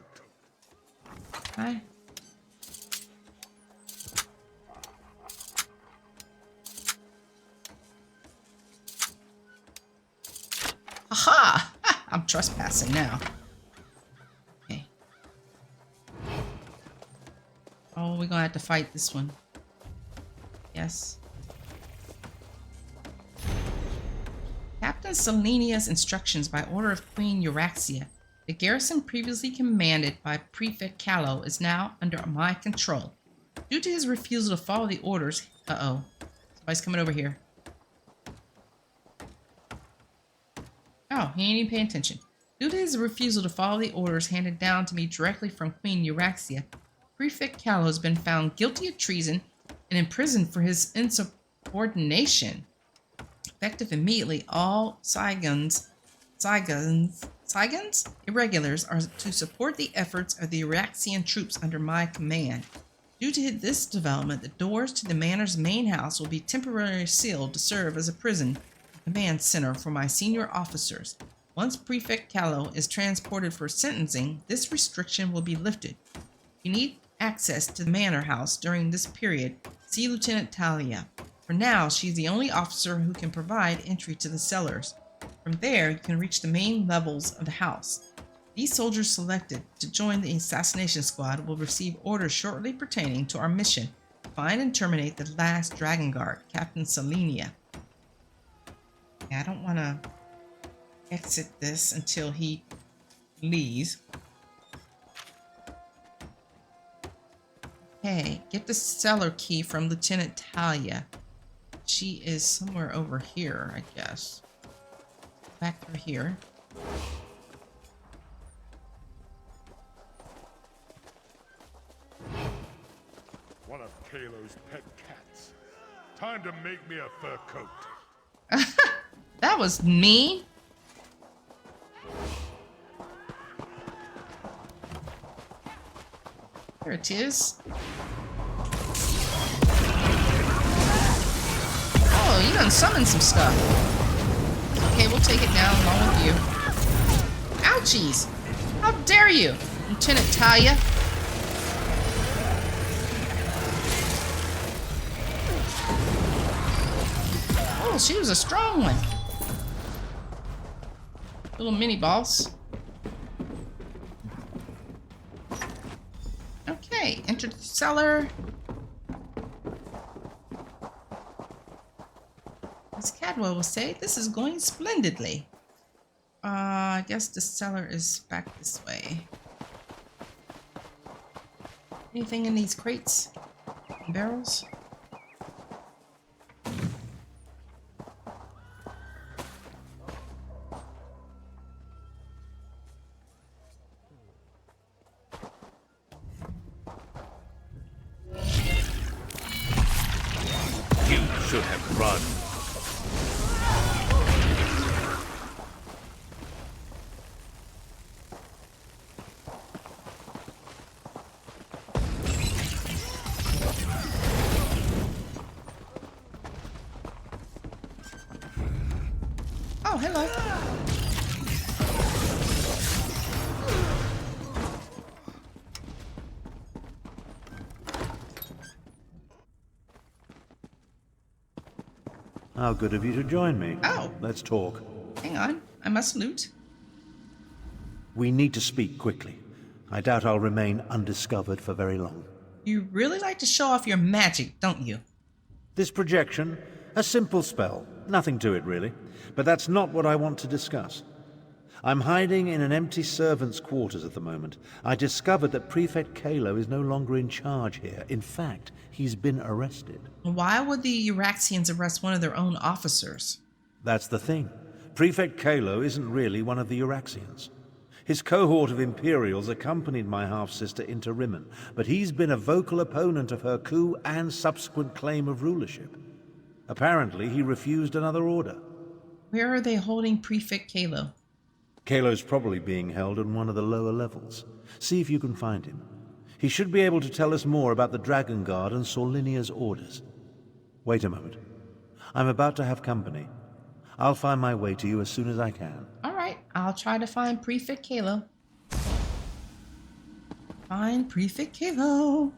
Hi. Aha! I'm trespassing now. Okay. Oh, we're gonna have to fight this one. Yes. Captain Selenia's instructions by order of Queen Euraxia. The garrison previously commanded by Prefect Calo is now under my control. Due to his refusal to follow the orders... Uh-oh. Somebody's coming over here. Oh, he ain't even paying attention. Due to his refusal to follow the orders handed down to me directly from Queen Euraxia, Prefect Calo has been found guilty of treason and imprisoned for his insubordination. Effective immediately, all Saigons irregulars are to support the efforts of the Euraxian troops under my command. Due to this development, the doors to the manor's main house will be temporarily sealed to serve as a prison command center for my senior officers. Once Prefect Calo is transported for sentencing, this restriction will be lifted. If you need access to the manor house during this period, see Lieutenant Talia. For now, she's the only officer who can provide entry to the cellars. From there, you can reach the main levels of the house. These soldiers selected to join the assassination squad will receive orders shortly pertaining to our mission to find and terminate the last Dragon Guard, Captain Selenia. Yeah, I don't want to exit this until he leaves. Okay, get the cellar key from Lieutenant Talia. She is somewhere over here, I guess. Back through here. One of Kalo's pet cats. Time to make me a fur coat. That was mean. There it is. Oh, you done summoned some stuff. Okay, we'll take it down along with you. Ouchies! How dare you, Lieutenant Talia? Oh, she was a strong one. Little mini boss. Okay, enter the cellar. As Cadwell will say, this is going splendidly. I guess the cellar is back this way. Anything in these crates? Barrels? You should have run. Oh, hello. How good of you to join me. Oh. Let's talk. Hang on. I must loot. We need to speak quickly. I doubt I'll remain undiscovered for very long. You really like to show off your magic, don't you? This projection, a simple spell. Nothing to it, really. But that's not what I want to discuss. I'm hiding in an empty servant's quarters at the moment. I discovered that Prefect Kalo is no longer in charge here. In fact, he's been arrested. Why would the Euraxians arrest one of their own officers? That's the thing. Prefect Kalo isn't really one of the Euraxians. His cohort of Imperials accompanied my half-sister into Rimmon, but he's been a vocal opponent of her coup and subsequent claim of rulership. Apparently, he refused another order. Where are they holding Prefect Kalo? Kalo's probably being held on one of the lower levels. See if you can find him. He should be able to tell us more about the Dragon Guard and Sorlinia's orders. Wait a moment. I'm about to have company. I'll find my way to you as soon as I can. All right, I'll try to find Prefect Kalo. Find Prefect Kalo.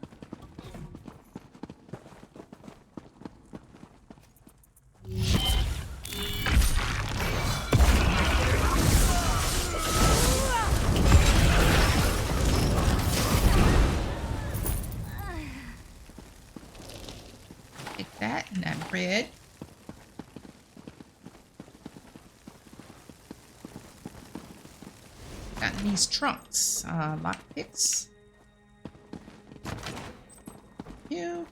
Take that and that bread. Got these trunks, lockpicks. You.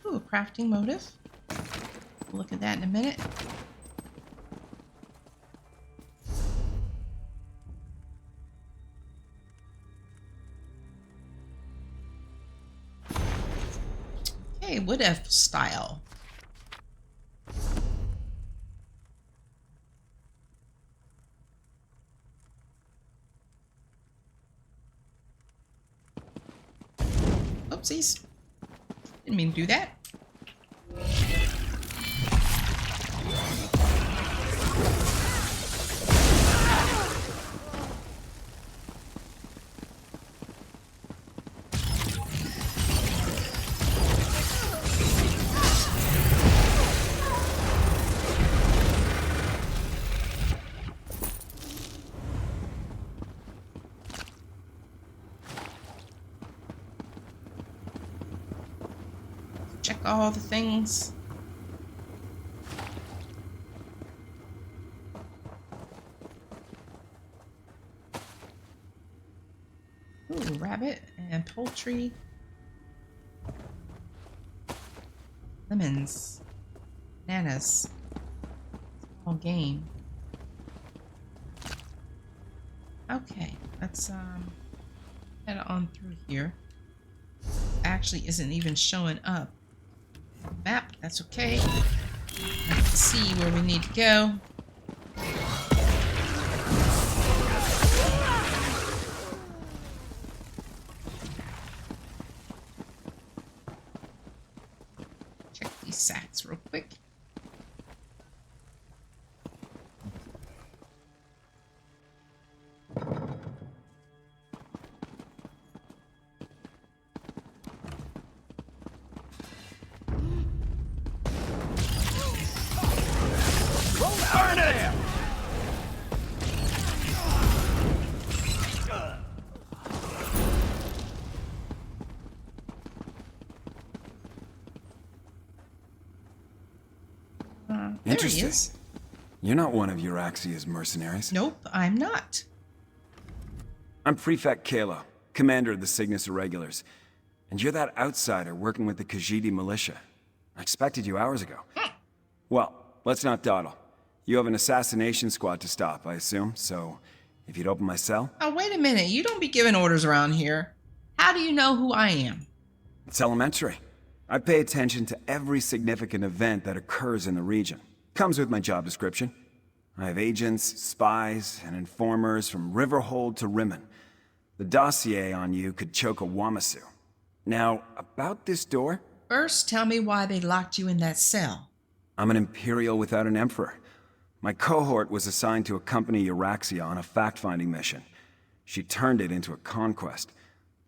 Ooh, a crafting motive. We'll look at that in a minute. Okay, wood elf style. Oopsies. Didn't mean to do that. Check all the things. Ooh, rabbit and poultry. Lemons. Bananas. All game. Okay, let's head on through here. Actually isn't even showing up. Map, that's okay. Let's see where we need to go. Check these sacks real quick. Interesting. You're not one of Euraxia's mercenaries. Nope, I'm not. I'm Prefect Kalo, commander of the Cygnus Irregulars. And you're that outsider working with the Khajiit militia. I expected you hours ago. Well, let's not dawdle. You have an assassination squad to stop, I assume, so if you'd open my cell... Oh, wait a minute. You don't be giving orders around here. How do you know who I am? It's elementary. I pay attention to every significant event that occurs in the region. Comes with my job description. I have agents, spies, and informers from Riverhold to Rimmon. The dossier on you could choke a Wamasu. Now, about this door... First, tell me why they locked you in that cell. I'm an Imperial without an Emperor. My cohort was assigned to accompany Euraxia on a fact-finding mission. She turned it into a conquest.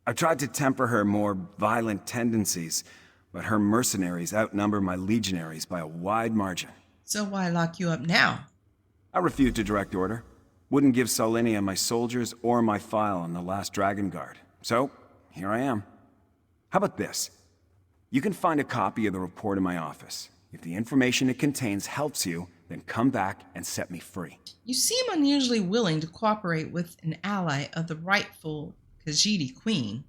I tried to temper her more violent tendencies, but her mercenaries outnumber my legionaries by a wide margin. So why lock you up now? I refused a direct order. Wouldn't give Solinia my soldiers or my file on the last Dragon Guard. So, here I am. How about this? You can find a copy of the report in my office. If the information it contains helps you, then come back and set me free. You seem unusually willing to cooperate with an ally of the rightful Khajiit Queen.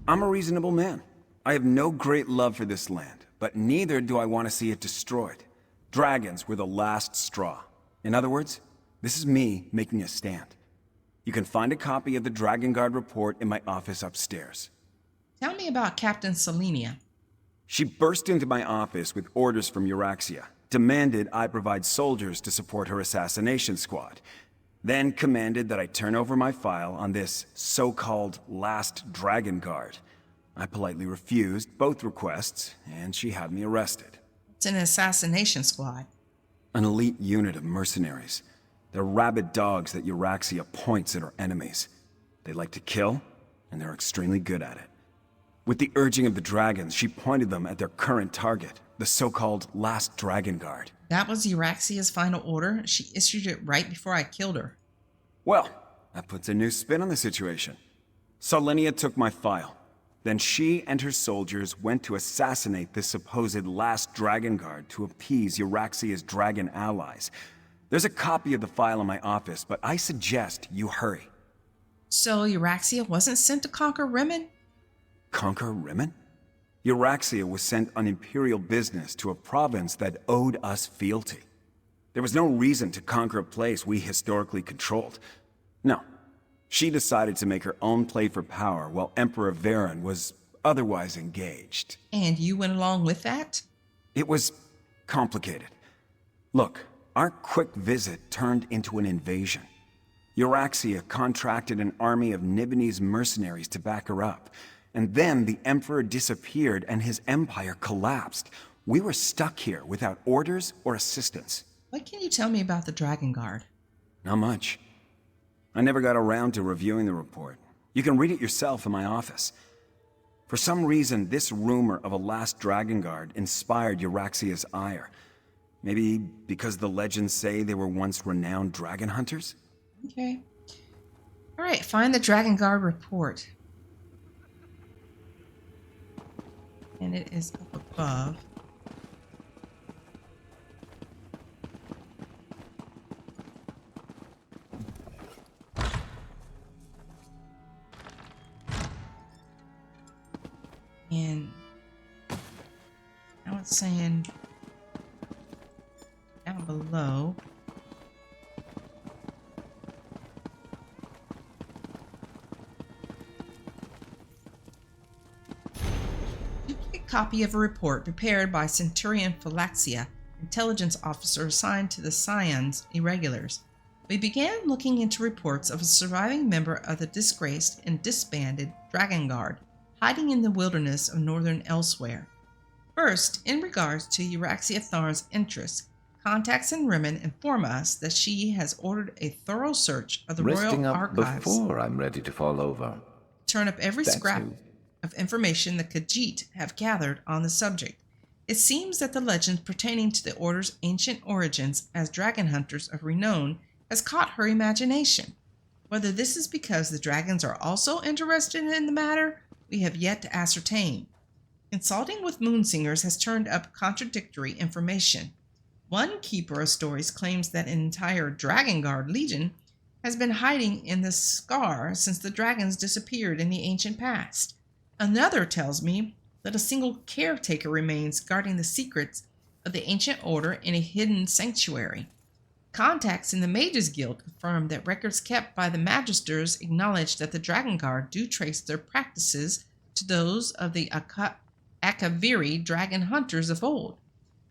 I'm a reasonable man. I have no great love for this land, but neither do I want to see it destroyed. Dragons were the last straw. In other words, this is me making a stand. You can find a copy of the Dragon Guard report in my office upstairs. Tell me about Captain Solinia. She burst into my office with orders from Euraxia, demanded I provide soldiers to support her assassination squad, then commanded that I turn over my file on this so-called last Dragon Guard. I politely refused both requests, and she had me arrested. It's an assassination squad. An elite unit of mercenaries. They're rabid dogs that Euraxia points at our enemies. They like to kill, and they're extremely good at it. With the urging of the dragons, she pointed them at their current target, the so-called last Dragon Guard. That was Euraxia's final order? She issued it right before I killed her. Well, that puts a new spin on the situation. Solinia took my file. Then she and her soldiers went to assassinate this supposed last Dragon Guard to appease Euraxia's dragon allies. There's a copy of the file in my office, but I suggest you hurry. So Euraxia wasn't sent to conquer Rimmon? Conquer Rimmon? Euraxia was sent on imperial business to a province that owed us fealty. There was no reason to conquer a place we historically controlled. No. She decided to make her own play for power while Emperor Varen was otherwise engaged. And you went along with that? It was complicated. Look, our quick visit turned into an invasion. Euraxia contracted an army of Nibonese mercenaries to back her up. And then the Emperor disappeared and his empire collapsed. We were stuck here without orders or assistance. What can you tell me about the Dragon Guard? Not much. I never got around to reviewing the report. You can read it yourself in my office. For some reason, this rumor of a last Dragon Guard inspired Euraxia's ire. Maybe because the legends say they were once renowned dragon hunters? Okay. All right, find the Dragon Guard report. And it is up above. And now it's saying down below. Copy of a report prepared by Centurion Phylaxia, intelligence officer assigned to the Scions Irregulars. We began looking into reports of a surviving member of the disgraced and disbanded Dragon Guard, hiding in the wilderness of northern Elsweyr. First, in regards to Euraxia Tharn's interests, contacts in Rimmon inform us that she has ordered a thorough search of the Resting royal up archives. before I'm ready to fall over. Turn up every That's scrap new. of information the Khajiit have gathered on the subject. It seems that the legend pertaining to the Order's ancient origins as dragon hunters of renown has caught her imagination. Whether this is because the dragons are also interested in the matter, we have yet to ascertain. Consulting with Moonsingers has turned up contradictory information. One keeper of stories claims that an entire Dragon Guard legion has been hiding in the Scar since the dragons disappeared in the ancient past. Another tells me that a single caretaker remains guarding the secrets of the ancient order in a hidden sanctuary. Contacts in the Mages Guild confirm that records kept by the Magisters acknowledge that the Dragon Guard do trace their practices to those of the Akaviri dragon hunters of old.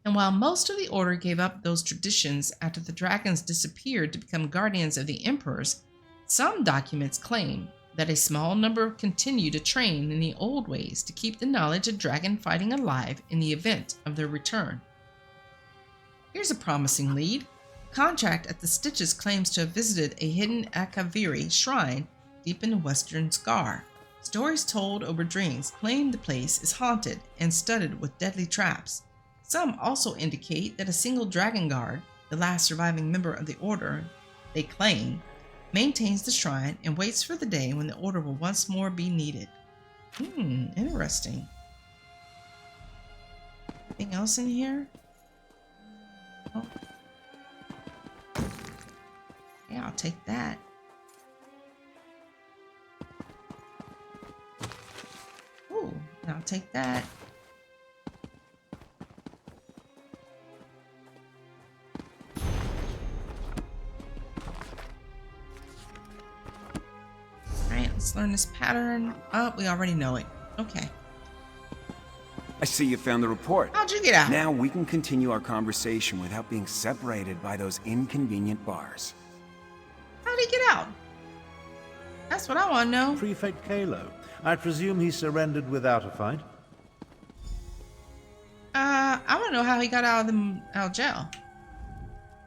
And while most of the Order gave up those traditions after the dragons disappeared to become guardians of the Emperors, some documents claim that a small number continue to train in the old ways to keep the knowledge of dragon fighting alive in the event of their return. Here's a promising lead. Contract at the Stitches claims to have visited a hidden Akaviri shrine deep in the western Scar. Stories told over dreams claim the place is haunted and studded with deadly traps. Some also indicate that a single dragon guard, the last surviving member of the order, they claim, maintains the shrine and waits for the day when the order will once more be needed. Interesting. Anything else in here? Oh. Yeah, I'll take that. Ooh, I'll take that. Alright, let's learn this pattern. Oh, we already know it. Okay. I see you found the report. How'd you get out? Now we can continue our conversation without being separated by those inconvenient bars. How'd he get out? That's what I want to know. Prefect Kalo. I presume he surrendered without a fight? I want to know how he got out of jail.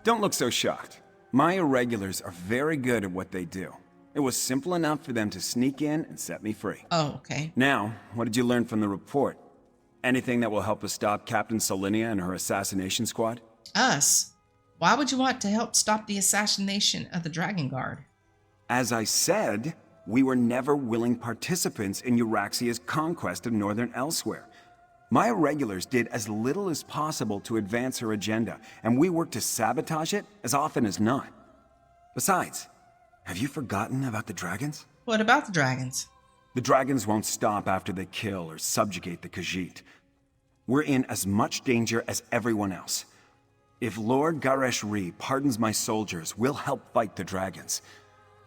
Don't look so shocked. My irregulars are very good at what they do. It was simple enough for them to sneak in and set me free. Oh, okay. Now, what did you learn from the report? Anything that will help us stop Captain Solinia and her assassination squad? Us? Why would you want to help stop the assassination of the Dragon Guard? As I said, we were never willing participants in Euraxia's conquest of northern Elsweyr. My irregulars did as little as possible to advance her agenda, and we worked to sabotage it as often as not. Besides, have you forgotten about the dragons? What about the dragons? The dragons won't stop after they kill or subjugate the Khajiit. We're in as much danger as everyone else. If Lord Garesh-Ri pardons my soldiers, we'll help fight the dragons.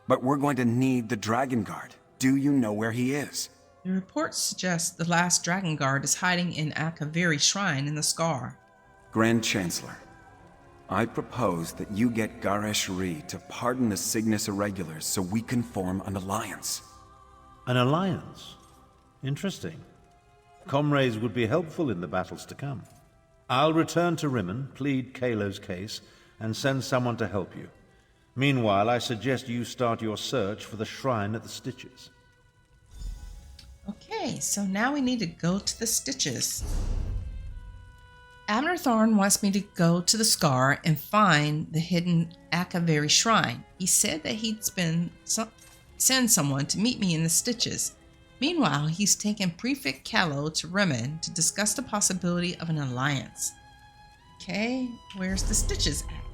But we're going to need the Dragon Guard. Do you know where he is? The report suggests the last Dragon Guard is hiding in Akaviri Shrine in the Scar. Grand Chancellor, I propose that you get Garesh-Ri to pardon the Cygnus Irregulars so we can form an alliance. An alliance? Interesting. Comrades would be helpful in the battles to come. I'll return to Rimmon, plead Kalo's case, and send someone to help you. Meanwhile, I suggest you start your search for the shrine at the Stitches. Okay, so now we need to go to the Stitches. Abner Thorn wants me to go to the Scar and find the hidden Akaviri Shrine. He said that he'd send someone to meet me in the Stitches. Meanwhile, he's taken Prefect Kalo to Rimmon to discuss the possibility of an alliance. Okay, where's the Stitches at?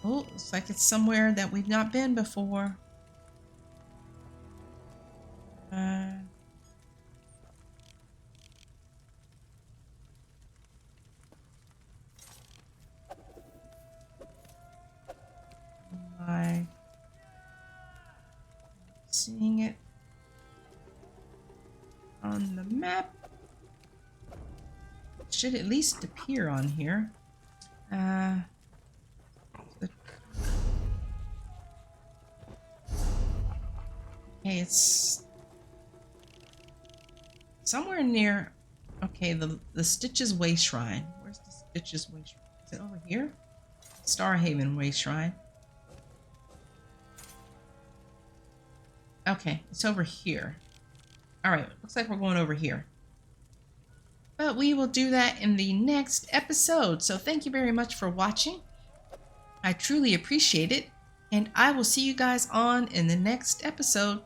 Oh, looks like it's somewhere that we've not been before. Am seeing it on the map? It should at least appear on here. Okay, it's somewhere near. Okay, the Stitches Way Shrine. Where's the Stitches Way Shrine? Is it over here? Starhaven Way Shrine. Okay, it's over here. Alright, looks like we're going over here. But we will do that in the next episode. So thank you very much for watching. I truly appreciate it. And I will see you guys on in the next episode.